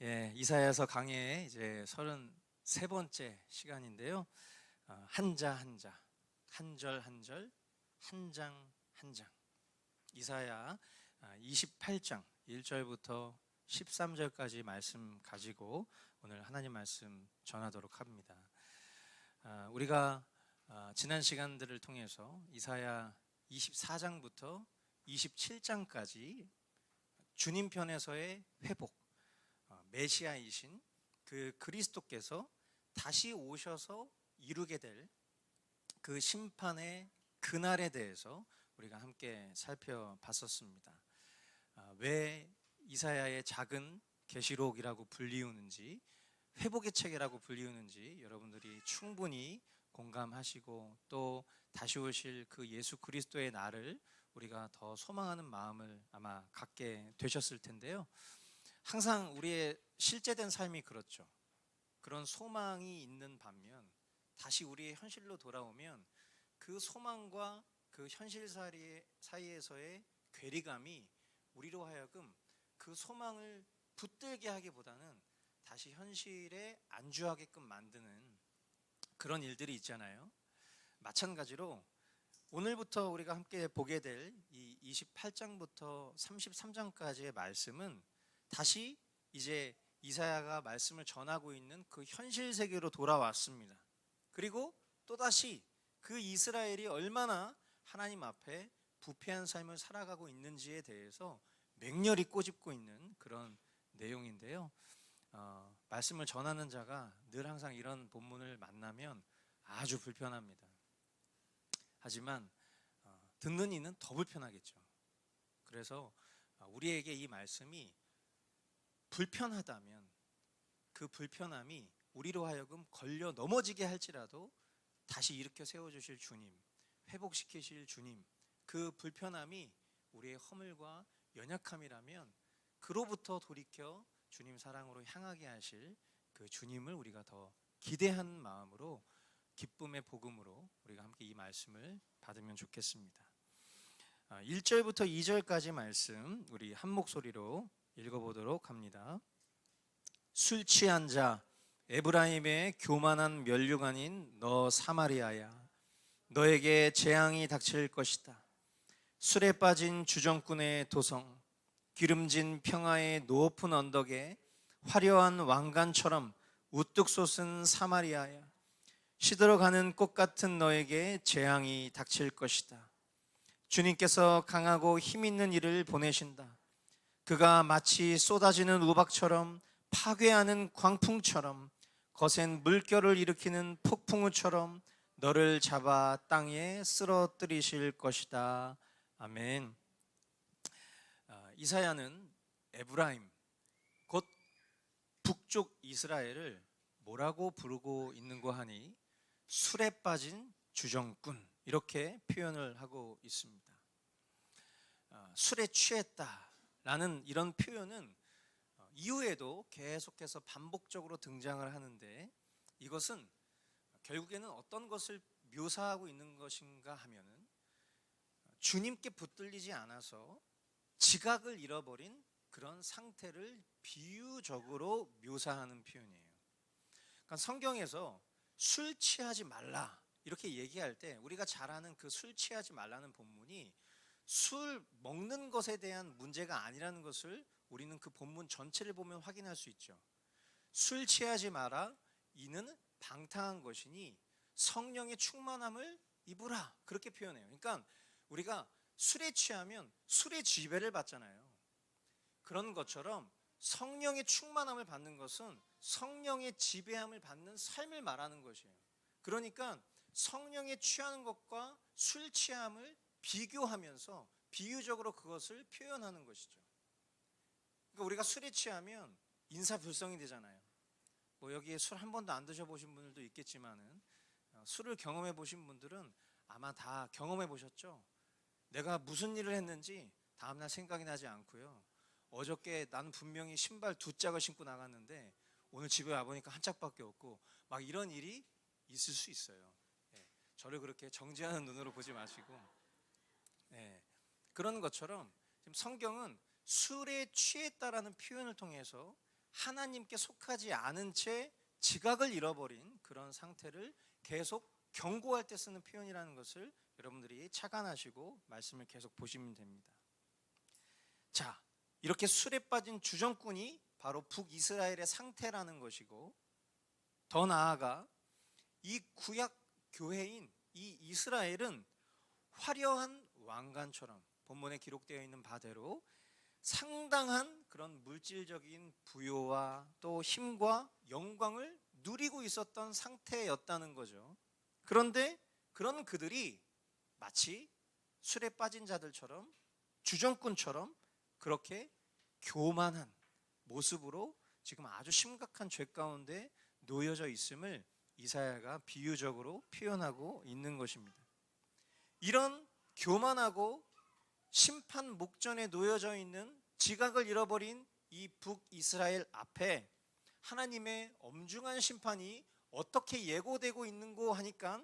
예, 이사야서 강의 이제 33번째 시간인데요. 한자 한자, 한 절 한 절, 한 장 한 장. 이사야 28장 1절부터 13절까지 말씀 가지고 오늘 하나님 말씀 전하도록 합니다. 우리가 지난 시간들을 통해서 이사야 24장부터 27장까지 주님 편에서의 회복, 메시아이신 그 그리스도께서 다시 오셔서 이루게 될 그 심판의 그날에 대해서 우리가 함께 살펴봤었습니다. 왜 이사야의 작은 계시록이라고 불리우는지, 회복의 책이라고 불리우는지 여러분들이 충분히 공감하시고 또 다시 오실 그 예수 그리스도의 날을 우리가 더 소망하는 마음을 아마 갖게 되셨을 텐데요. 항상 우리의 실제된 삶이 그렇죠. 그런 소망이 있는 반면 다시 우리의 현실로 돌아오면 그 소망과 그 현실 사이에서의 괴리감이 우리로 하여금 그 소망을 붙들게 하기보다는 다시 현실에 안주하게끔 만드는 그런 일들이 있잖아요. 마찬가지로 오늘부터 우리가 함께 보게 될 이 28장부터 33장까지의 말씀은 다시 이제 이사야가 말씀을 전하고 있는 그 현실 세계로 돌아왔습니다. 그리고 또다시 그 이스라엘이 얼마나 하나님 앞에 부패한 삶을 살아가고 있는지에 대해서 맹렬히 꼬집고 있는 그런 내용인데요. 말씀을 전하는 자가 늘 항상 이런 본문을 만나면 아주 불편합니다. 하지만 듣는 이는 더 불편하겠죠. 그래서 우리에게 이 말씀이 불편하다면 그 불편함이 우리로 하여금 걸려 넘어지게 할지라도 다시 일으켜 세워주실 주님, 회복시키실 주님, 그 불편함이 우리의 허물과 연약함이라면 그로부터 돌이켜 주님 사랑으로 향하게 하실 그 주님을 우리가 더 기대하는 마음으로 기쁨의 복음으로 우리가 함께 이 말씀을 받으면 좋겠습니다. 1절부터 2절까지 말씀 우리 한 목소리로 읽어보도록 합니다. 술 취한 자 에브라임의 교만한 면류관인 너 사마리아야, 너에게 재앙이 닥칠 것이다. 술에 빠진 주정꾼의 도성, 기름진 평화의 높은 언덕에 화려한 왕관처럼 우뚝 솟은 사마리아야, 시들어가는 꽃 같은 너에게 재앙이 닥칠 것이다. 주님께서 강하고 힘있는 이를 보내신다. 그가 마치 쏟아지는 우박처럼, 파괴하는 광풍처럼, 거센 물결을 일으키는 폭풍우처럼 너를 잡아 땅에 쓰러뜨리실 것이다. 아멘. 이사야는 에브라임, 곧 북쪽 이스라엘을 뭐라고 부르고 있는고 하니 술에 빠진 주정꾼, 이렇게 표현을 하고 있습니다. 술에 취했다라는 이런 표현은 이후에도 계속해서 반복적으로 등장을 하는데, 이것은 결국에는 어떤 것을 묘사하고 있는 것인가 하면은 주님께 붙들리지 않아서 지각을 잃어버린 그런 상태를 비유적으로 묘사하는 표현이에요. 그러니까 성경에서 술 취하지 말라 이렇게 얘기할 때 우리가 잘 아는 그 술 취하지 말라는 본문이 술 먹는 것에 대한 문제가 아니라는 것을 우리는 그 본문 전체를 보면 확인할 수 있죠. 술 취하지 마라, 이는 방탕한 것이니 성령의 충만함을 입으라, 그렇게 표현해요. 그러니까 우리가 술에 취하면 술의 지배를 받잖아요. 그런 것처럼 성령의 충만함을 받는 것은 성령의 지배함을 받는 삶을 말하는 것이에요. 그러니까 성령에 취하는 것과 술 취함을 비교하면서 비유적으로 그것을 표현하는 것이죠. 그러니까 우리가 술에 취하면 인사불성이 되잖아요. 뭐 여기에 술 한 번도 안 드셔보신 분들도 있겠지만은 술을 경험해 보신 분들은 아마 다 경험해 보셨죠. 내가 무슨 일을 했는지 다음날 생각이 나지 않고요. 어저께 나는 분명히 신발 2짝을 신고 나갔는데 오늘 집에 와보니까 한 짝밖에 없고, 막 이런 일이 있을 수 있어요. 저를 그렇게 정죄하는 눈으로 보지 마시고, 그런 것처럼 지금 성경은 술에 취했다라는 표현을 통해서 하나님께 속하지 않은 채 지각을 잃어버린 그런 상태를 계속 경고할 때 쓰는 표현이라는 것을 여러분들이 착안하시고 말씀을 계속 보시면 됩니다. 자, 이렇게 술에 빠진 주정꾼이 바로 북이스라엘의 상태라는 것이고, 더 나아가 이 구약 교회인 이 이스라엘은 화려한 왕관처럼 본문에 기록되어 있는 바대로 상당한 그런 물질적인 부요와 또 힘과 영광을 누리고 있었던 상태였다는 거죠. 그런데 그런 그들이 마치 술에 빠진 자들처럼, 주정꾼처럼 그렇게 교만한 모습으로 지금 아주 심각한 죄 가운데 놓여져 있음을 이사야가 비유적으로 표현하고 있는 것입니다. 이런 교만하고 심판 목전에 놓여져 있는, 지각을 잃어버린 이 북이스라엘 앞에 하나님의 엄중한 심판이 어떻게 예고되고 있는고 하니까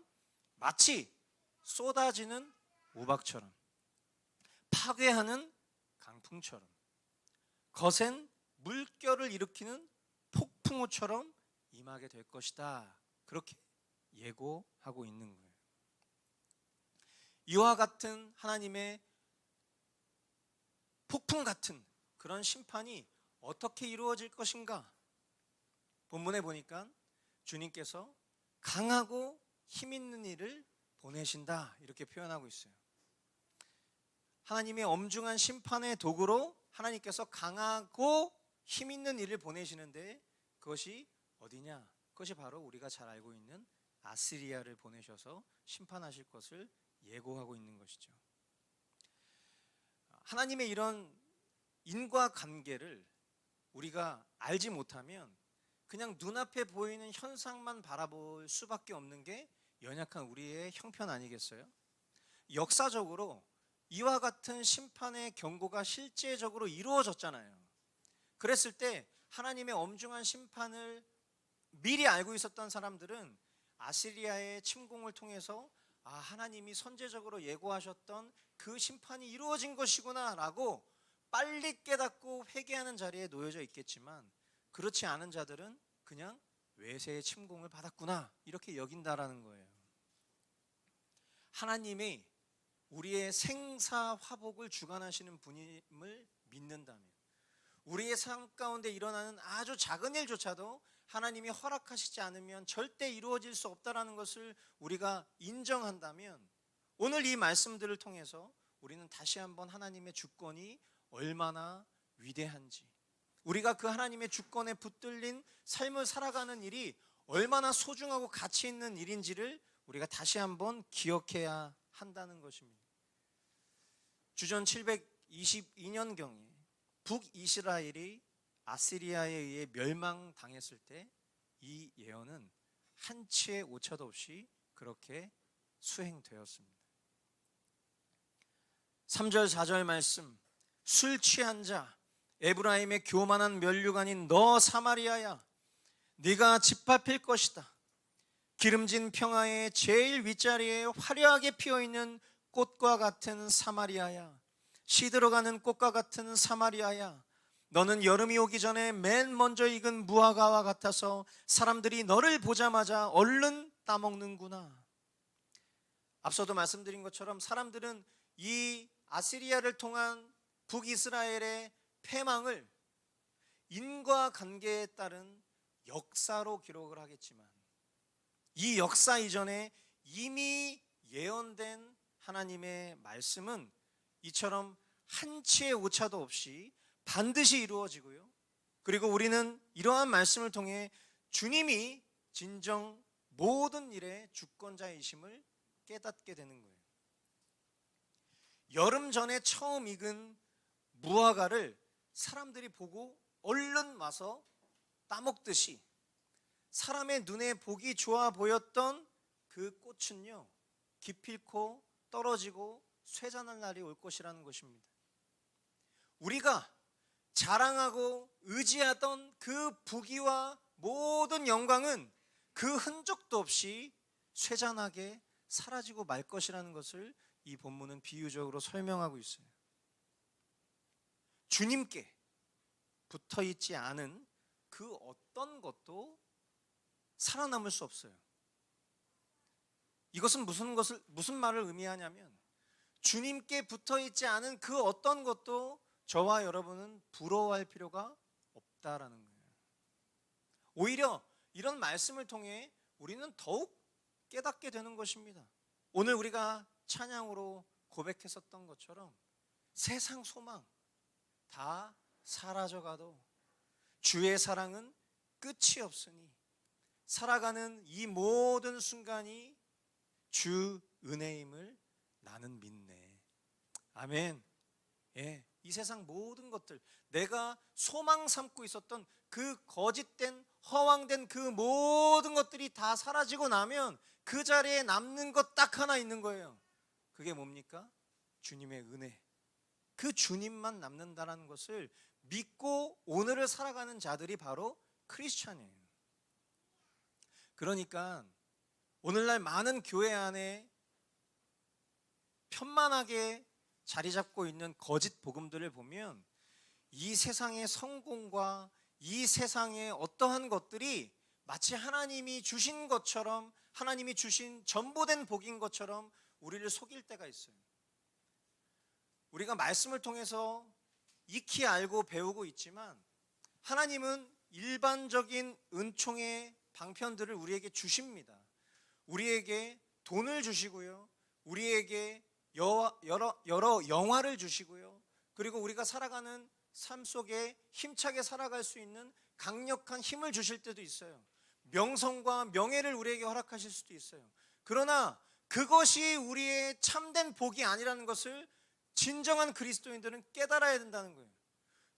마치 쏟아지는 우박처럼, 파괴하는 강풍처럼, 거센 물결을 일으키는 폭풍우처럼 임하게 될 것이다, 그렇게 예고하고 있는 거예요. 이와 같은 하나님의 폭풍 같은 그런 심판이 어떻게 이루어질 것인가? 본문에 보니까 주님께서 강하고 힘 있는 이를 보내신다, 이렇게 표현하고 있어요. 하나님의 엄중한 심판의 도구로 하나님께서 강하고 힘 있는 이를 보내시는데, 그것이 어디냐? 그것이 바로 우리가 잘 알고 있는 아시리아를 보내셔서 심판하실 것을 예고하고 있는 것이죠. 하나님의 이런 인과관계를 우리가 알지 못하면 그냥 눈앞에 보이는 현상만 바라볼 수밖에 없는 게 연약한 우리의 형편 아니겠어요? 역사적으로 이와 같은 심판의 경고가 실제적으로 이루어졌잖아요. 그랬을 때 하나님의 엄중한 심판을 미리 알고 있었던 사람들은 아시리아의 침공을 통해서 하나님이 선제적으로 예고하셨던 그 심판이 이루어진 것이구나 라고 빨리 깨닫고 회개하는 자리에 놓여져 있겠지만, 그렇지 않은 자들은 그냥 외세의 침공을 받았구나, 이렇게 여긴다라는 거예요. 하나님이 우리의 생사화복을 주관하시는 분임을 믿는다면, 우리의 삶 가운데 일어나는 아주 작은 일조차도 하나님이 허락하시지 않으면 절대 이루어질 수 없다라는 것을 우리가 인정한다면, 오늘 이 말씀들을 통해서 우리는 다시 한번 하나님의 주권이 얼마나 위대한지, 우리가 그 하나님의 주권에 붙들린 삶을 살아가는 일이 얼마나 소중하고 가치 있는 일인지를 우리가 다시 한번 기억해야 한다는 것입니다. 주전 722년경에 북이스라엘이 아시리아에 의해 멸망당했을 때 이 예언은 한치의 오차도 없이 그렇게 수행되었습니다. 3절 4절 말씀, 술 취한 자, 에브라임의 교만한 면류관인 너 사마리아야, 네가 짓밟힐 것이다. 기름진 평화의 제일 윗자리에 화려하게 피어있는 꽃과 같은 사마리아야, 시들어가는 꽃과 같은 사마리아야, 너는 여름이 오기 전에 맨 먼저 익은 무화과와 같아서 사람들이 너를 보자마자 얼른 따먹는구나. 앞서도 말씀드린 것처럼 사람들은 이 아시리아를 통한 북이스라엘의 패망을 인과관계에 따른 역사로 기록을 하겠지만, 이 역사 이전에 이미 예언된 하나님의 말씀은 이처럼 한치의 오차도 없이 반드시 이루어지고요, 그리고 우리는 이러한 말씀을 통해 주님이 진정 모든 일의 주권자이심을 깨닫게 되는 거예요. 여름 전에 처음 익은 무화과를 사람들이 보고 얼른 와서 따먹듯이, 사람의 눈에 보기 좋아 보였던 그 꽃은요, 기필코 떨어지고 쇠잔할 날이 올 것이라는 것입니다. 우리가 자랑하고 의지하던 그 부귀와 모든 영광은 그 흔적도 없이 쇠잔하게 사라지고 말 것이라는 것을 이 본문은 비유적으로 설명하고 있어요. 주님께 붙어있지 않은 그 어떤 것도 살아남을 수 없어요. 이것은 무슨 말을 의미하냐면 주님께 붙어 있지 않은 그 어떤 것도 저와 여러분은 부러워할 필요가 없다라는 거예요. 오히려 이런 말씀을 통해 우리는 더욱 깨닫게 되는 것입니다. 오늘 우리가 찬양으로 고백했었던 것처럼 세상 소망 다 사라져가도 주의 사랑은 끝이 없으니 살아가는 이 모든 순간이 주 은혜임을 나는 믿네. 아멘. 예, 이 세상 모든 것들, 내가 소망 삼고 있었던 그 거짓된 허황된 그 모든 것들이 다 사라지고 나면 그 자리에 남는 것 딱 하나 있는 거예요. 그게 뭡니까? 주님의 은혜. 그 주님만 남는다는 것을 믿고 오늘을 살아가는 자들이 바로 크리스찬이에요. 그러니까 오늘날 많은 교회 안에 편만하게 자리 잡고 있는 거짓 복음들을 보면 이 세상의 성공과 이 세상의 어떠한 것들이 마치 하나님이 주신 것처럼, 하나님이 주신 전부된 복인 것처럼 우리를 속일 때가 있어요. 우리가 말씀을 통해서 익히 알고 배우고 있지만 하나님은 일반적인 은총의 방편들을 우리에게 주십니다. 우리에게 돈을 주시고요, 우리에게 여러 영화를 주시고요, 그리고 우리가 살아가는 삶 속에 힘차게 살아갈 수 있는 강력한 힘을 주실 때도 있어요. 명성과 명예를 우리에게 허락하실 수도 있어요. 그러나 그것이 우리의 참된 복이 아니라는 것을 진정한 그리스도인들은 깨달아야 된다는 거예요.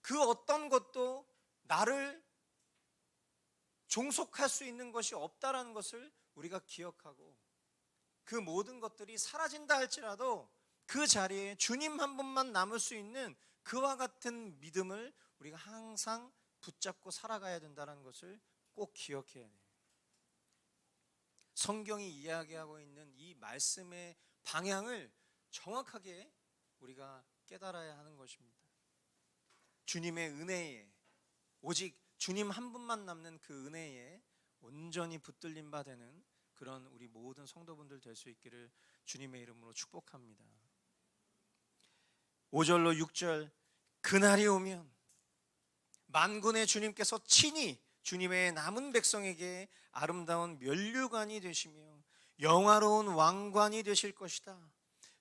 그 어떤 것도 나를 종속할 수 있는 것이 없다라는 것을 우리가 기억하고, 그 모든 것들이 사라진다 할지라도 그 자리에 주님 한 분만 남을 수 있는 그와 같은 믿음을 우리가 항상 붙잡고 살아가야 된다는 것을 꼭 기억해야 돼요. 성경이 이야기하고 있는 이 말씀의 방향을 정확하게 우리가 깨달아야 하는 것입니다. 주님의 은혜에, 오직 주님 한 분만 남는 그 은혜에 온전히 붙들림 바 되는 그런 우리 모든 성도분들 될 수 있기를 주님의 이름으로 축복합니다. 5절로 6절, 그날이 오면 만군의 주님께서 친히 주님의 남은 백성에게 아름다운 면류관이 되시며 영화로운 왕관이 되실 것이다.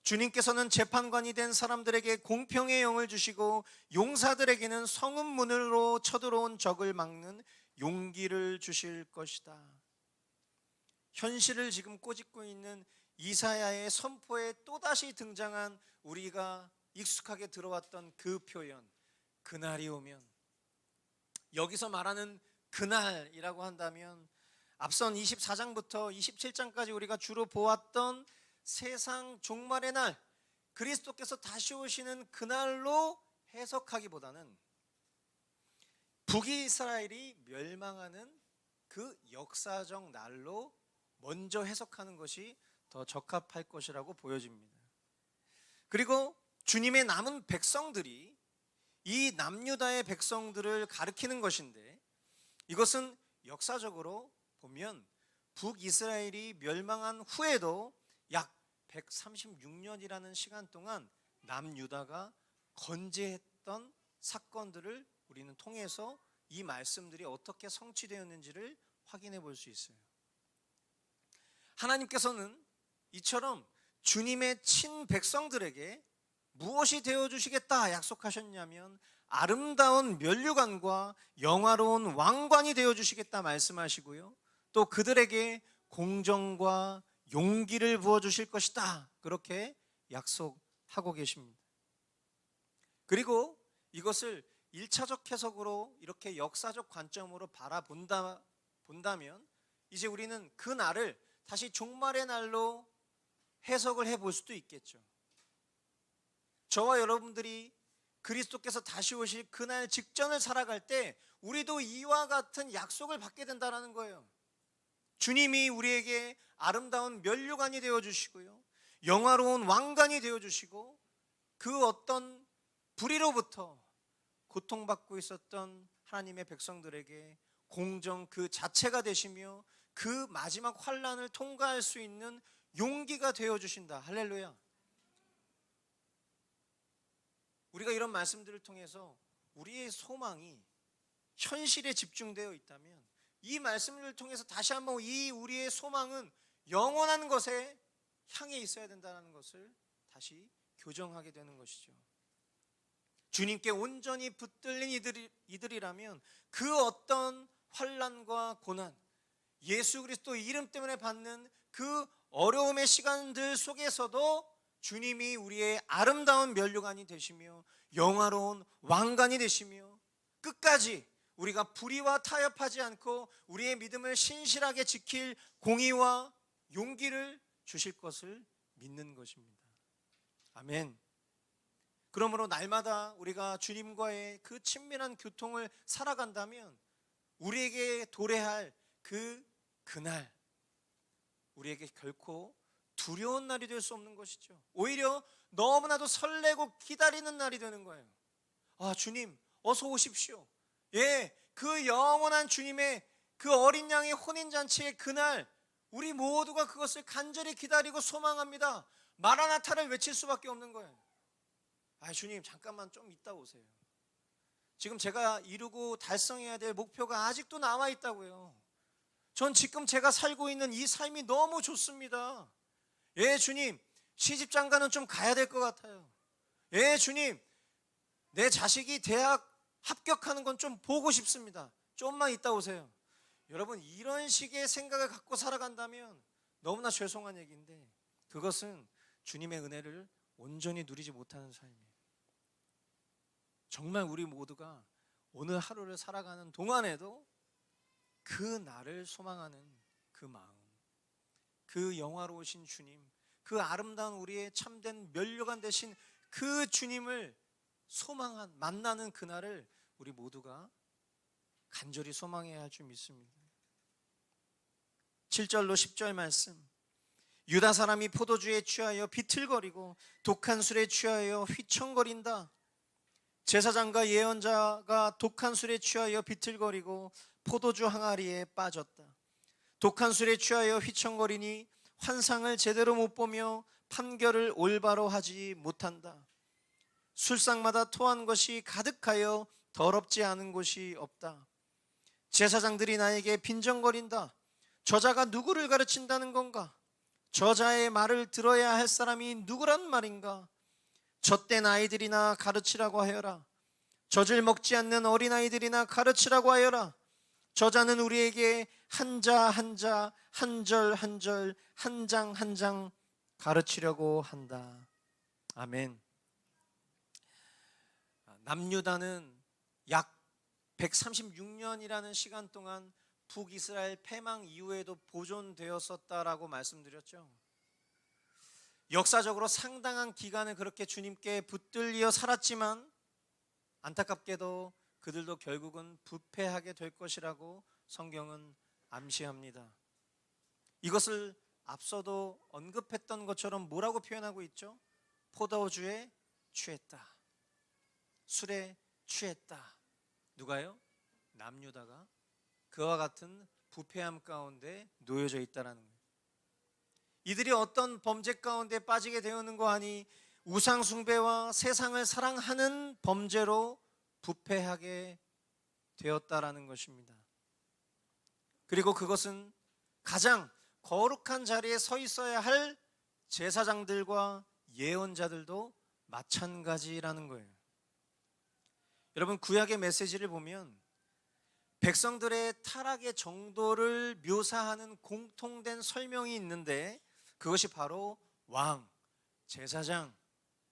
주님께서는 재판관이 된 사람들에게 공평의 영을 주시고 용사들에게는 성읍 문으로 쳐들어온 적을 막는 용기를 주실 것이다. 현실을 지금 꼬집고 있는 이사야의 선포에 또다시 등장한 우리가 익숙하게 들어왔던 그 표현, 그날이 오면, 여기서 말하는 그날이라고 한다면 앞선 24장부터 27장까지 우리가 주로 보았던 세상 종말의 날, 그리스도께서 다시 오시는 그날로 해석하기보다는 북이스라엘이 멸망하는 그 역사적 날로 먼저 해석하는 것이 더 적합할 것이라고 보여집니다. 그리고 주님의 남은 백성들이 이 남유다의 백성들을 가리키는 것인데, 이것은 역사적으로 보면 북이스라엘이 멸망한 후에도 약 136년이라는 시간 동안 남유다가 건재했던 사건들을 우리는 통해서 이 말씀들이 어떻게 성취되었는지를 확인해 볼 수 있어요. 하나님께서는 이처럼 주님의 친 백성들에게 무엇이 되어주시겠다 약속하셨냐면 아름다운 면류관과 영화로운 왕관이 되어주시겠다 말씀하시고요, 또 그들에게 공정과 용기를 부어주실 것이다 그렇게 약속하고 계십니다. 그리고 이것을 1차적 해석으로 이렇게 역사적 관점으로 본다면 이제 우리는 그 날을 다시 종말의 날로 해석을 해볼 수도 있겠죠. 저와 여러분들이 그리스도께서 다시 오실 그날 직전을 살아갈 때 우리도 이와 같은 약속을 받게 된다는 거예요. 주님이 우리에게 아름다운 면류관이 되어주시고요, 영화로운 왕관이 되어주시고, 그 어떤 불의로부터 고통받고 있었던 하나님의 백성들에게 공정 그 자체가 되시며 그 마지막 환난을 통과할 수 있는 용기가 되어 주신다. 할렐루야. 우리가 이런 말씀들을 통해서 우리의 소망이 현실에 집중되어 있다면 이 말씀을 통해서 다시 한번 이 우리의 소망은 영원한 것에 향해 있어야 된다는 것을 다시 교정하게 되는 것이죠. 주님께 온전히 붙들린 이들이라면 그 어떤 환난과 고난, 예수 그리스도 이름 때문에 받는 그 어려움의 시간들 속에서도 주님이 우리의 아름다운 면류관이 되시며 영화로운 왕관이 되시며 끝까지 우리가 불의와 타협하지 않고 우리의 믿음을 신실하게 지킬 공의와 용기를 주실 것을 믿는 것입니다. 아멘. 그러므로 날마다 우리가 주님과의 그 친밀한 교통을 살아간다면 우리에게 도래할 그날 우리에게 결코 두려운 날이 될 수 없는 것이죠. 오히려 너무나도 설레고 기다리는 날이 되는 거예요. 아, 주님 어서 오십시오. 예, 그 영원한 주님의 그 어린 양의 혼인잔치의 그날 우리 모두가 그것을 간절히 기다리고 소망합니다. 마라나타를 외칠 수밖에 없는 거예요. 아, 주님 잠깐만 좀 이따 오세요. 지금 제가 이루고 달성해야 될 목표가 아직도 남아 있다고요. 전 지금 제가 살고 있는 이 삶이 너무 좋습니다. 예, 주님 시집장가는 좀 가야 될 것 같아요. 예, 주님 내 자식이 대학 합격하는 건 좀 보고 싶습니다. 좀만 이따 오세요. 여러분 이런 식의 생각을 갖고 살아간다면 너무나 죄송한 얘기인데 그것은 주님의 은혜를 온전히 누리지 못하는 삶이에요. 정말 우리 모두가 오늘 하루를 살아가는 동안에도 그 날을 소망하는 그 마음, 그 영화로우신 주님, 그 아름다운 우리의 참된 면류관 되신 그 주님을 만나는 그날을 우리 모두가 간절히 소망해야 할 줄 믿습니다. 7절로 10절 말씀. 유다 사람이 포도주에 취하여 비틀거리고 독한 술에 취하여 휘청거린다. 제사장과 예언자가 독한 술에 취하여 비틀거리고 포도주 항아리에 빠졌다. 독한 술에 취하여 휘청거리니 환상을 제대로 못 보며 판결을 올바로 하지 못한다. 술상마다 토한 것이 가득하여 더럽지 않은 곳이 없다. 제사장들이 나에게 빈정거린다. 저자가 누구를 가르친다는 건가? 저자의 말을 들어야 할 사람이 누구란 말인가? 젖된 아이들이나 가르치라고 하여라. 젖을 먹지 않는 어린아이들이나 가르치라고 하여라. 저자는 우리에게 한자 한자, 한절 한절, 한 장 한 장 가르치려고 한다. 아멘. 남유다는 약 136년이라는 시간 동안 북이스라엘 패망 이후에도 보존되었었다라고 말씀드렸죠. 역사적으로 상당한 기간을 그렇게 주님께 붙들려 살았지만 안타깝게도 그들도 결국은 부패하게 될 것이라고 성경은 암시합니다. 이것을 앞서도 언급했던 것처럼 뭐라고 표현하고 있죠? 포도주에 취했다. 술에 취했다. 누가요? 남유다가 그와 같은 부패함 가운데 놓여져 있다라는 거예요. 이들이 어떤 범죄 가운데 빠지게 되었는고 하니 우상 숭배와 세상을 사랑하는 범죄로 부패하게 되었다라는 것입니다. 그리고 그것은 가장 거룩한 자리에 서 있어야 할 제사장들과 예언자들도 마찬가지라는 거예요. 여러분 구약의 메시지를 보면 백성들의 타락의 정도를 묘사하는 공통된 설명이 있는데 그것이 바로 왕, 제사장,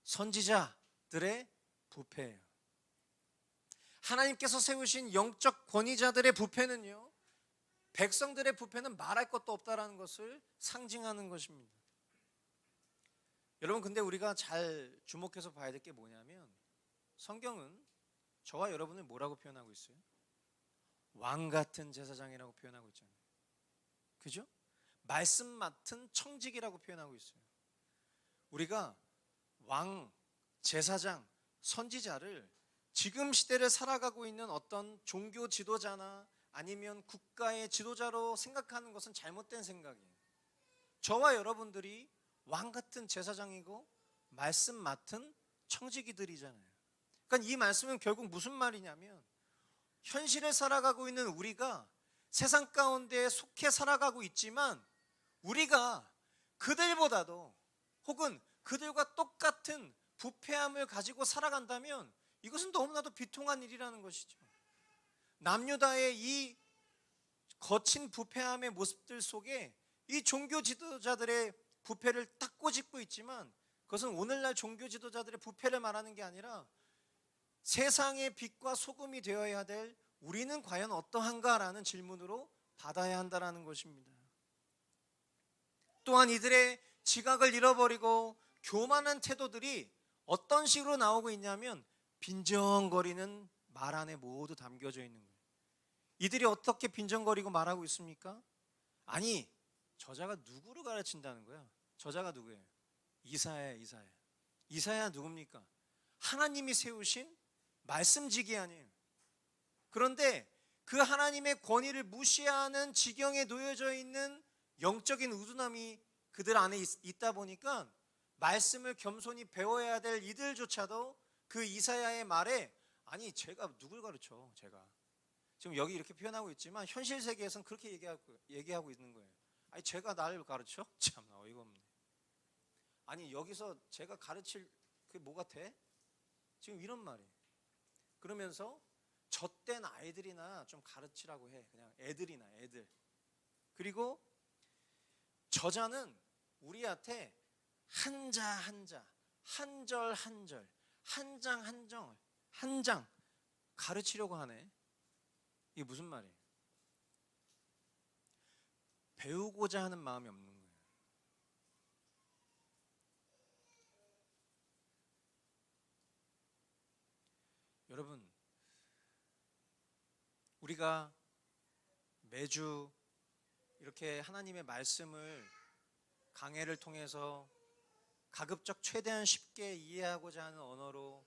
선지자들의 부패예요. 하나님께서 세우신 영적 권위자들의 부패는요, 백성들의 부패는 말할 것도 없다라는 것을 상징하는 것입니다. 여러분 근데 우리가 잘 주목해서 봐야 될 게 뭐냐면 성경은 저와 여러분을 뭐라고 표현하고 있어요? 왕 같은 제사장이라고 표현하고 있잖아요. 그죠? 말씀 맡은 청직이라고 표현하고 있어요. 우리가 왕, 제사장, 선지자를 지금 시대를 살아가고 있는 어떤 종교 지도자나 아니면 국가의 지도자로 생각하는 것은 잘못된 생각이에요. 저와 여러분들이 왕 같은 제사장이고 말씀 맡은 청지기들이잖아요. 그러니까 이 말씀은 결국 무슨 말이냐면, 현실에 살아가고 있는 우리가 세상 가운데 속해 살아가고 있지만 우리가 그들보다도 혹은 그들과 똑같은 부패함을 가지고 살아간다면 이것은 너무나도 비통한 일이라는 것이죠. 남유다의 이 거친 부패함의 모습들 속에 이 종교 지도자들의 부패를 딱 꼬집고 있지만, 그것은 오늘날 종교 지도자들의 부패를 말하는 게 아니라 세상의 빛과 소금이 되어야 될 우리는 과연 어떠한가라는 질문으로 받아야 한다는 것입니다. 또한 이들의 지각을 잃어버리고 교만한 태도들이 어떤 식으로 나오고 있냐면, 빈정거리는 말 안에 모두 담겨져 있는 거예요. 이들이 어떻게 빈정거리고 말하고 있습니까? 아니, 저자가 누구를 가르친다는 거야? 저자가 누구예요? 이사야. 이사야 누굽니까? 하나님이 세우신 말씀지기 아니에요. 그런데 그 하나님의 권위를 무시하는 지경에 놓여져 있는 영적인 우둔함이 그들 안에 있다 보니까 말씀을 겸손히 배워야 될 이들조차도 그 이사야의 말에, 아니 제가 누굴 가르쳐, 제가 지금 여기 이렇게 표현하고 있지만 현실 세계에서는 그렇게 얘기하고 있는 거예요. 아니 제가 나를 가르쳐? 참나 어이가 없네. 아니 여기서 제가 가르칠 그게 뭐가 돼? 지금 이런 말이에요. 그러면서 젖된 아이들이나 좀 가르치라고 해. 그냥 애들이나 애들. 그리고 저자는 우리한테 한자 한자, 한절 한절, 한 장 한 장 가르치려고 하네. 이게 무슨 말이에요? 배우고자 하는 마음이 없는 거예요. 여러분, 우리가 매주 이렇게 하나님의 말씀을 강해를 통해서 가급적 최대한 쉽게 이해하고자 하는 언어로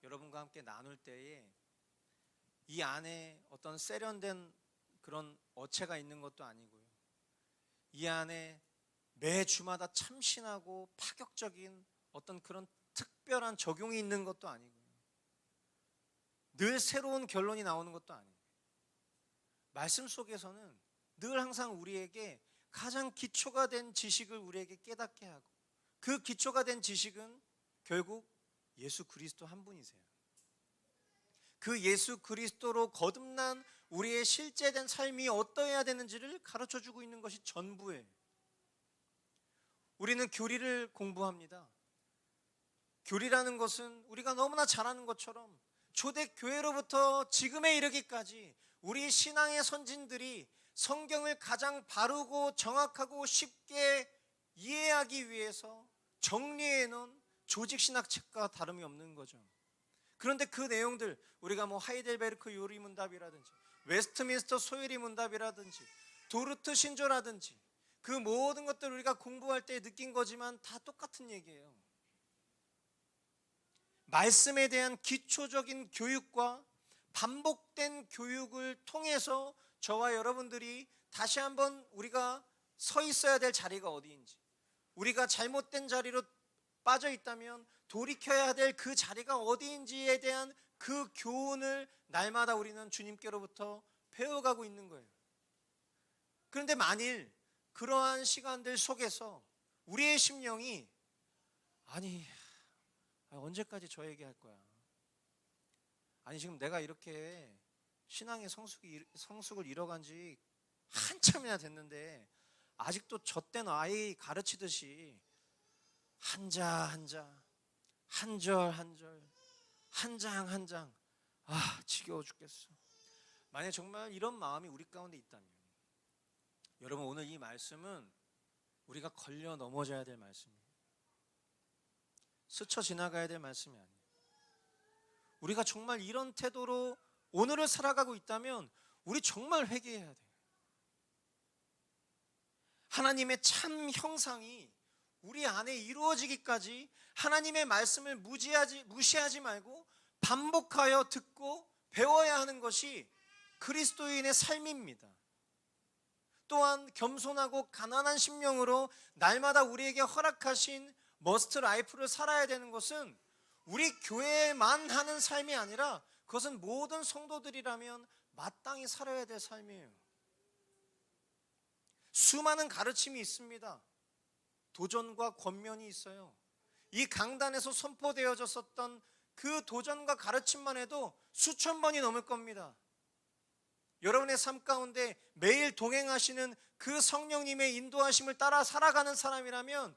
여러분과 함께 나눌 때에 이 안에 어떤 세련된 그런 어체가 있는 것도 아니고요. 이 안에 매 주마다 참신하고 파격적인 어떤 그런 특별한 적용이 있는 것도 아니고요. 늘 새로운 결론이 나오는 것도 아니에요. 말씀 속에서는 늘 항상 우리에게 가장 기초가 된 지식을 우리에게 깨닫게 하고, 그 기초가 된 지식은 결국 예수 그리스도 한 분이세요. 그 예수 그리스도로 거듭난 우리의 실제된 삶이 어떠해야 되는지를 가르쳐주고 있는 것이 전부예요. 우리는 교리를 공부합니다. 교리라는 것은 우리가 너무나 잘 아는 것처럼 초대교회로부터 지금에 이르기까지 우리 신앙의 선진들이 성경을 가장 바르고 정확하고 쉽게 이해하기 위해서 정리해 놓은 조직신학책과 다름이 없는 거죠. 그런데 그 내용들, 우리가 뭐 하이델베르크 요리문답이라든지 웨스트민스터 소요리 문답이라든지 도르트 신조라든지 그 모든 것들 우리가 공부할 때 느낀 거지만 다 똑같은 얘기예요. 말씀에 대한 기초적인 교육과 반복된 교육을 통해서 저와 여러분들이 다시 한번 우리가 서 있어야 될 자리가 어디인지, 우리가 잘못된 자리로 빠져 있다면 돌이켜야 될 그 자리가 어디인지에 대한 그 교훈을 날마다 우리는 주님께로부터 배워가고 있는 거예요. 그런데 만일 그러한 시간들 속에서 우리의 심령이 아니 언제까지 저 얘기할 거야, 아니 지금 내가 이렇게 신앙의 성숙을 잃어간 지 한참이나 됐는데 아직도 젖된 아이 가르치듯이 한자 한자, 한절 한절, 한 장 한 장, 지겨워 죽겠어. 만약 정말 이런 마음이 우리 가운데 있다면, 여러분 오늘 이 말씀은 우리가 걸려 넘어져야 될 말씀이에요. 스쳐 지나가야 될 말씀이 아니에요. 우리가 정말 이런 태도로 오늘을 살아가고 있다면 우리 정말 회개해야 돼요. 하나님의 참 형상이 우리 안에 이루어지기까지 하나님의 말씀을 무시하지 말고 반복하여 듣고 배워야 하는 것이 그리스도인의 삶입니다. 또한 겸손하고 가난한 심령으로 날마다 우리에게 허락하신 머스트 라이프를 살아야 되는 것은 우리 교회만 하는 삶이 아니라 그것은 모든 성도들이라면 마땅히 살아야 될 삶이에요. 수많은 가르침이 있습니다. 도전과 권면이 있어요. 이 강단에서 선포되어졌었던 그 도전과 가르침만 해도 수천 번이 넘을 겁니다. 여러분의 삶 가운데 매일 동행하시는 그 성령님의 인도하심을 따라 살아가는 사람이라면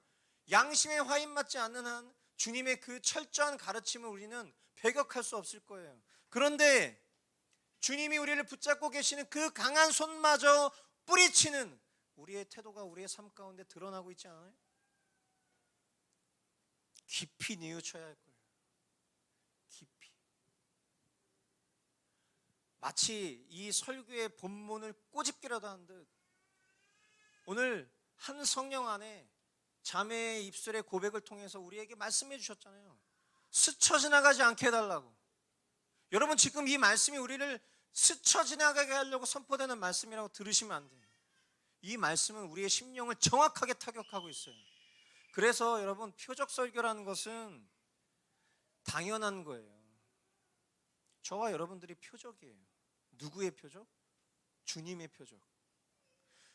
양심에 화인 맞지 않는 한 주님의 그 철저한 가르침을 우리는 배격할 수 없을 거예요. 그런데 주님이 우리를 붙잡고 계시는 그 강한 손마저 뿌리치는 우리의 태도가 우리의 삶 가운데 드러나고 있지 않아요? 깊이 뉘우쳐야 할 거예요. 깊이. 마치 이 설교의 본문을 꼬집기라도 한 듯 오늘 한 성령 안에 자매의 입술의 고백을 통해서 우리에게 말씀해 주셨잖아요. 스쳐 지나가지 않게 해달라고. 여러분 지금 이 말씀이 우리를 스쳐 지나가게 하려고 선포되는 말씀이라고 들으시면 안 돼요. 이 말씀은 우리의 심령을 정확하게 타격하고 있어요. 그래서 여러분 표적 설교라는 것은 당연한 거예요. 저와 여러분들이 표적이에요. 누구의 표적? 주님의 표적.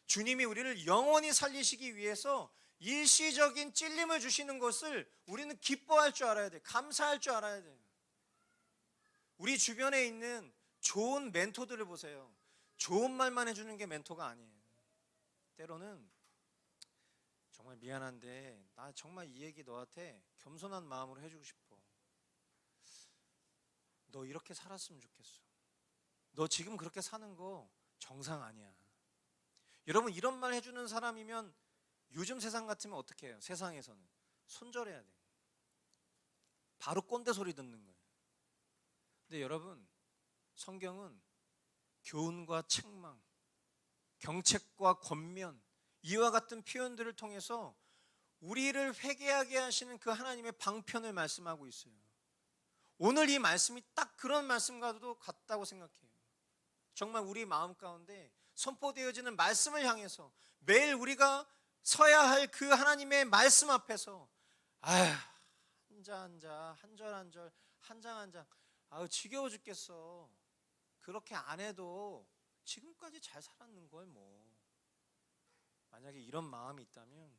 주님이 우리를 영원히 살리시기 위해서 일시적인 찔림을 주시는 것을 우리는 기뻐할 줄 알아야 돼요. 감사할 줄 알아야 돼요. 우리 주변에 있는 좋은 멘토들을 보세요. 좋은 말만 해주는 게 멘토가 아니에요. 때로는 정말 미안한데 나 정말 이 얘기 너한테 겸손한 마음으로 해주고 싶어. 너 이렇게 살았으면 좋겠어. 너 지금 그렇게 사는 거 정상 아니야. 여러분 이런 말 해주는 사람이면 요즘 세상 같으면 어떻게 해요? 세상에서는 손절해야 돼요. 바로 꼰대 소리 듣는 거예요. 근데 여러분 성경은 교훈과 책망, 경책과 권면 이와 같은 표현들을 통해서 우리를 회개하게 하시는 그 하나님의 방편을 말씀하고 있어요. 오늘 이 말씀이 딱 그런 말씀과도 같다고 생각해요. 정말 우리 마음 가운데 선포되어지는 말씀을 향해서 매일 우리가 서야 할 그 하나님의 말씀 앞에서 한자 한자 한절 한절 한 장 한 장 지겨워 죽겠어. 그렇게 안 해도 지금까지 잘 살았는 걸 뭐. 만약에 이런 마음이 있다면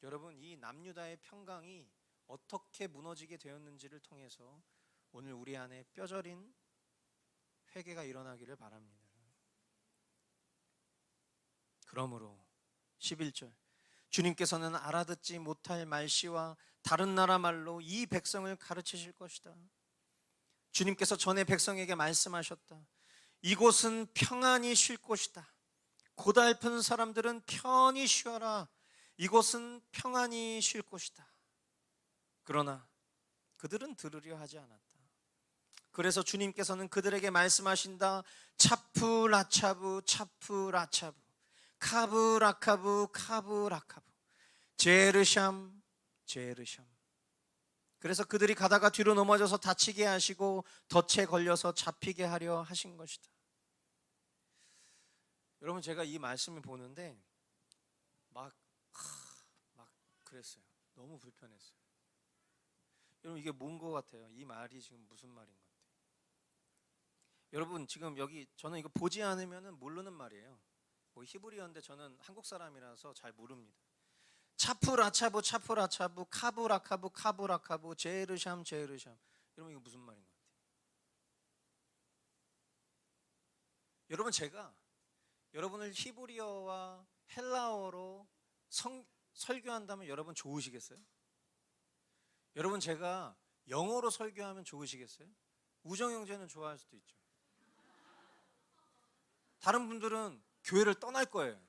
여러분 이 남유다의 평강이 어떻게 무너지게 되었는지를 통해서 오늘 우리 안에 뼈저린 회개가 일어나기를 바랍니다. 그러므로 11절 주님께서는 알아듣지 못할 말씨와 다른 나라 말로 이 백성을 가르치실 것이다. 주님께서 전에 백성에게 말씀하셨다. 이곳은 평안히 쉴 곳이다. 고달픈 사람들은 편히 쉬어라. 이곳은 평안히 쉴 곳이다. 그러나 그들은 들으려 하지 않았다. 그래서 주님께서는 그들에게 말씀하신다. 차프 라차부 차프 라차부 카브 라카부 카브 라카부 제르샴 제르샴. 그래서 그들이 가다가 뒤로 넘어져서 다치게 하시고 덫에 걸려서 잡히게 하려 하신 것이다. 여러분 제가 이 말씀을 보는데 막 그랬어요. 너무 불편했어요. 여러분 이게 뭔 것 같아요? 이 말이 지금 무슨 말인 것 같아요? 여러분 지금 여기 저는 이거 보지 않으면 모르는 말이에요. 뭐 히브리어인데 저는 한국 사람이라서 잘 모릅니다. 차프라차부 차프라차부 카브라카부 카브라카부 제르샴 제르샴. 여러분 이거 무슨 말인 것 같아요? 여러분 제가 여러분을 히브리어와 헬라어로 설교한다면 여러분 좋으시겠어요? 여러분 제가 영어로 설교하면 좋으시겠어요? 우정 형제는 좋아할 수도 있죠. 다른 분들은 교회를 떠날 거예요.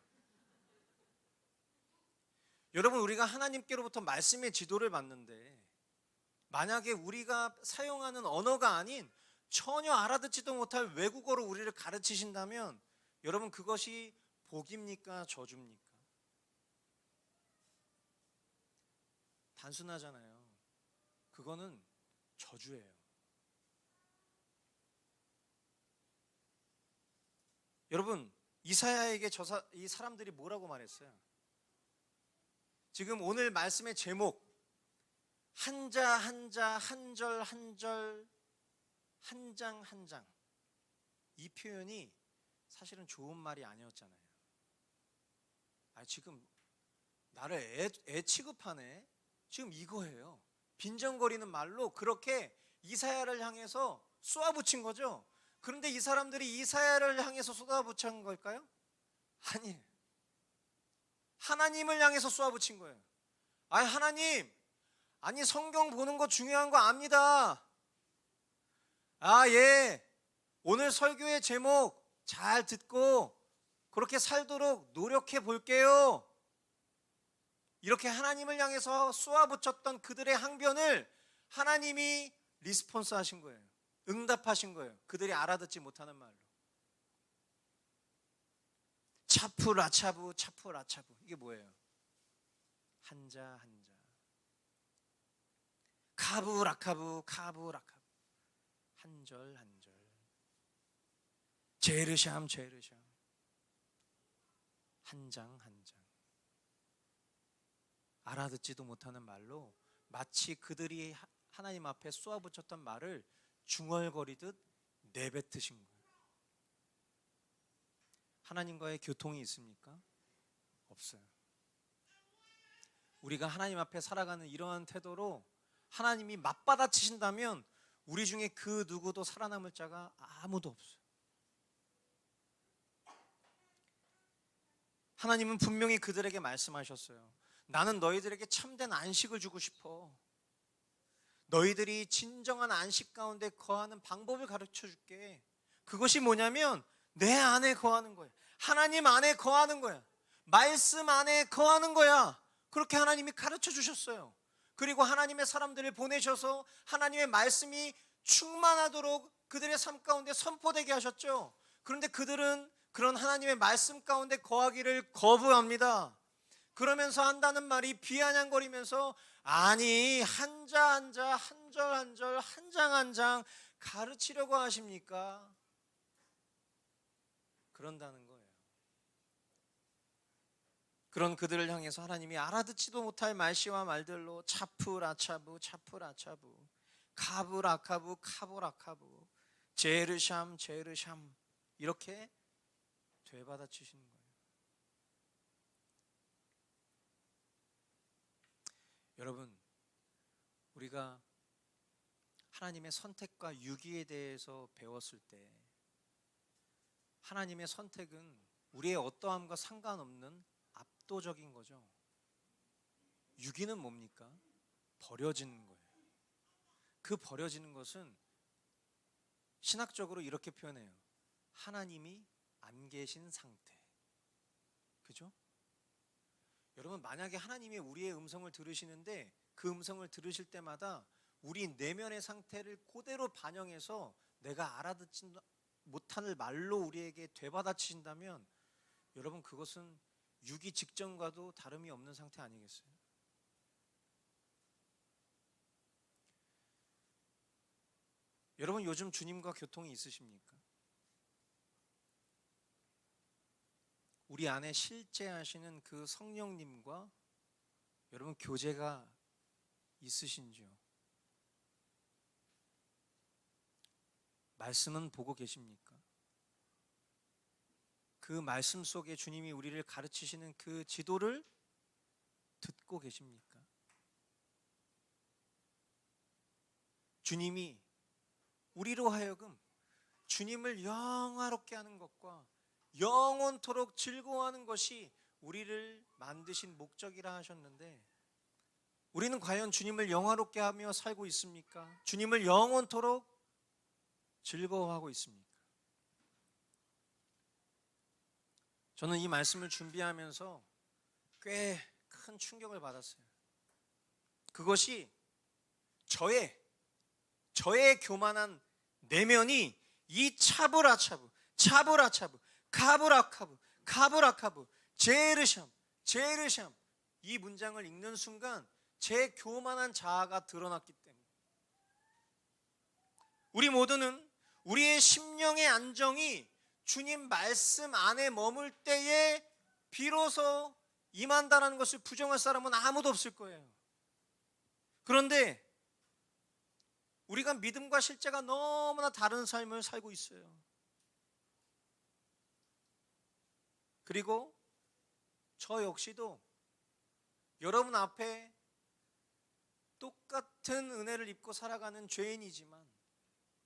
여러분 우리가 하나님께로부터 말씀의 지도를 받는데 만약에 우리가 사용하는 언어가 아닌 전혀 알아듣지도 못할 외국어로 우리를 가르치신다면 여러분 그것이 복입니까? 저주입니까? 단순하잖아요. 그거는 저주예요. 여러분, 이사야에게 이 사람들이 뭐라고 말했어요? 지금 오늘 말씀의 제목, 한자 한자, 한절 한절, 한 장 한 장, 이 표현이 사실은 좋은 말이 아니었잖아요. 지금 나를 애 취급하네, 지금 이거예요. 빈정거리는 말로 그렇게 이사야를 향해서 쏘아붙인 거죠. 그런데 이 사람들이 이사야를 향해서 쏘아붙인 걸까요? 아니에요. 하나님을 향해서 쏘아붙인 거예요. 하나님, 성경 보는 거 중요한 거 압니다. 예, 오늘 설교의 제목 잘 듣고 그렇게 살도록 노력해 볼게요. 이렇게 하나님을 향해서 쏘아붙였던 그들의 항변을 하나님이 리스폰스 하신 거예요. 응답하신 거예요. 그들이 알아듣지 못하는 말로. 차프 라차부, 차프 라차부. 이게 뭐예요? 한자 한자. 카부 라카부, 카부 라카부. 한절 한절. 제르샴 제르샴. 한 장 한 장. 알아듣지도 못하는 말로 마치 그들이 하나님 앞에 쏘아붙였던 말을 중얼거리듯 내뱉으신 거예요. 하나님과의 교통이 있습니까? 없어요. 우리가 하나님 앞에 살아가는 이러한 태도로 하나님이 맞받아치신다면 우리 중에 그 누구도 살아남을 자가 아무도 없어요. 하나님은 분명히 그들에게 말씀하셨어요. 나는 너희들에게 참된 안식을 주고 싶어. 너희들이 진정한 안식 가운데 거하는 방법을 가르쳐 줄게. 그것이 뭐냐면 내 안에 거하는 거야. 하나님 안에 거하는 거야. 말씀 안에 거하는 거야. 그렇게 하나님이 가르쳐 주셨어요. 그리고 하나님의 사람들을 보내셔서 하나님의 말씀이 충만하도록 그들의 삶 가운데 선포되게 하셨죠. 그런데 그들은 그런 하나님의 말씀 가운데 거하기를 거부합니다. 그러면서 한다는 말이 비아냥거리면서 한자 한자, 한절 한절, 한 장 한 장 가르치려고 하십니까? 그런다는 거예요. 그런 그들을 향해서 하나님이 알아듣지도 못할 말씨와 말들로 차프 라차부, 차프 라차부, 카부 라카부, 카부 라카부, 제르샴 제르샴 이렇게 되받아치시는 거예요. 여러분, 우리가 하나님의 선택과 유기에 대해서 배웠을 때 하나님의 선택은 우리의 어떠함과 상관없는 압도적인 거죠. 유기는 뭡니까? 버려지는 거예요. 그 버려지는 것은 신학적으로 이렇게 표현해요. 하나님이 안 계신 상태. 그죠? 여러분, 만약에 하나님이 우리의 음성을 들으시는데 그 음성을 들으실 때마다 우리 내면의 상태를 그대로 반영해서 내가 알아듣지 못할 말로 우리에게 되받아치신다면 여러분, 그것은 유기 직전과도 다름이 없는 상태 아니겠어요? 여러분, 요즘 주님과 교통이 있으십니까? 우리 안에 실제하시는 그 성령님과 여러분 교제가 있으신지요? 말씀은 보고 계십니까? 그 말씀 속에 주님이 우리를 가르치시는 그 지도를 듣고 계십니까? 주님이 우리로 하여금 주님을 영화롭게 하는 것과 영원토록 즐거워하는 것이 우리를 만드신 목적이라 하셨는데 우리는 과연 주님을 영화롭게 하며 살고 있습니까? 주님을 영원토록 즐거워하고 있습니까? 저는 이 말씀을 준비하면서 꽤 큰 충격을 받았어요. 그것이 저의 교만한 내면이 이 차브라차부, 차브라차부, 카브라카부, 카브라카부, 제르샴, 제르샴 이 문장을 읽는 순간 제 교만한 자아가 드러났기 때문에 우리 모두는 우리의 심령의 안정이 주님 말씀 안에 머물 때에 비로소 임한다는 것을 부정할 사람은 아무도 없을 거예요. 그런데 우리가 믿음과 실제가 너무나 다른 삶을 살고 있어요. 그리고 저 역시도 여러분 앞에 똑같은 은혜를 입고 살아가는 죄인이지만,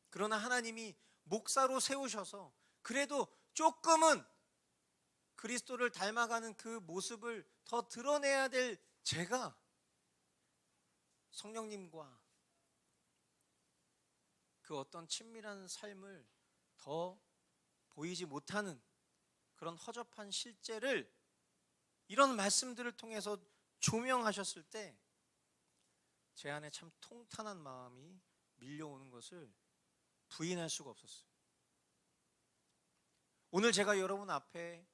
그러나 하나님이 목사로 세우셔서 그래도 조금은 그리스도를 닮아가는 그 모습을 더 드러내야 될 제가 성령님과 그 어떤 친밀한 삶을 더 보이지 못하는 그런 허접한 실제를 이런 말씀들을 통해서 조명하셨을 때 제 안에 참 통탄한 마음이 밀려오는 것을 부인할 수가 없었어요. 오늘 제가 여러분 앞에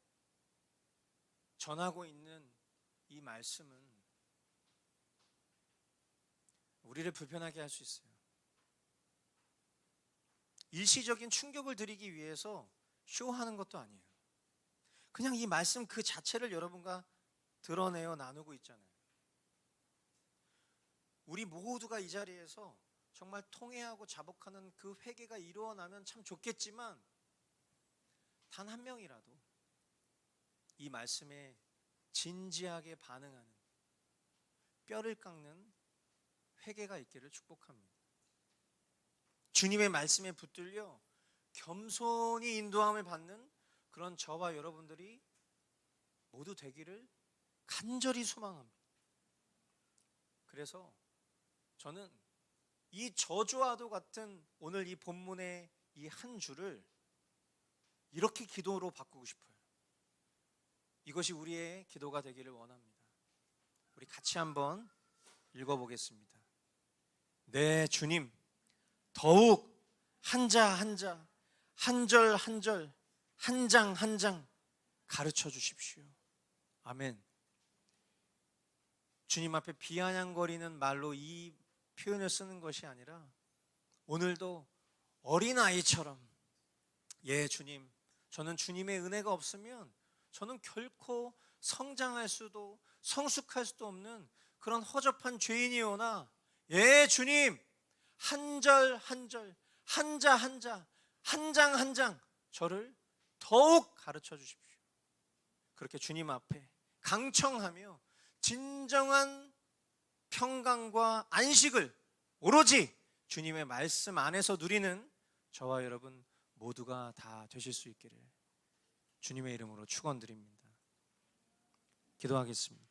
전하고 있는 이 말씀은 우리를 불편하게 할 수 있어요. 일시적인 충격을 드리기 위해서 쇼하는 것도 아니에요. 그냥 이 말씀 그 자체를 여러분과 드러내어 나누고 있잖아요. 우리 모두가 이 자리에서 정말 통회하고 자복하는 그 회개가 이루어나면 참 좋겠지만, 단 한 명이라도 이 말씀에 진지하게 반응하는, 뼈를 깎는 회개가 있기를 축복합니다. 주님의 말씀에 붙들려 겸손히 인도함을 받는 그런 저와 여러분들이 모두 되기를 간절히 소망합니다. 그래서 저는 이 저주와도 같은 오늘 이 본문의 이 한 줄을 이렇게 기도로 바꾸고 싶어요. 이것이 우리의 기도가 되기를 원합니다. 우리 같이 한번 읽어보겠습니다. 네, 주님, 더욱 한자 한자, 한 절 한 절, 한 장 한 장 가르쳐 주십시오. 아멘. 주님 앞에 비아냥거리는 말로 이 표현을 쓰는 것이 아니라 오늘도 어린아이처럼, 예 주님, 저는 주님의 은혜가 없으면 저는 결코 성장할 수도 성숙할 수도 없는 그런 허접한 죄인이오나, 예 주님, 한 절 한 절, 한자 한자, 한 장 한 장 저를 더욱 가르쳐 주십시오. 그렇게 주님 앞에 강청하며 진정한 평강과 안식을 오로지 주님의 말씀 안에서 누리는 저와 여러분 모두가 다 되실 수 있기를 주님의 이름으로 축원드립니다. 기도하겠습니다.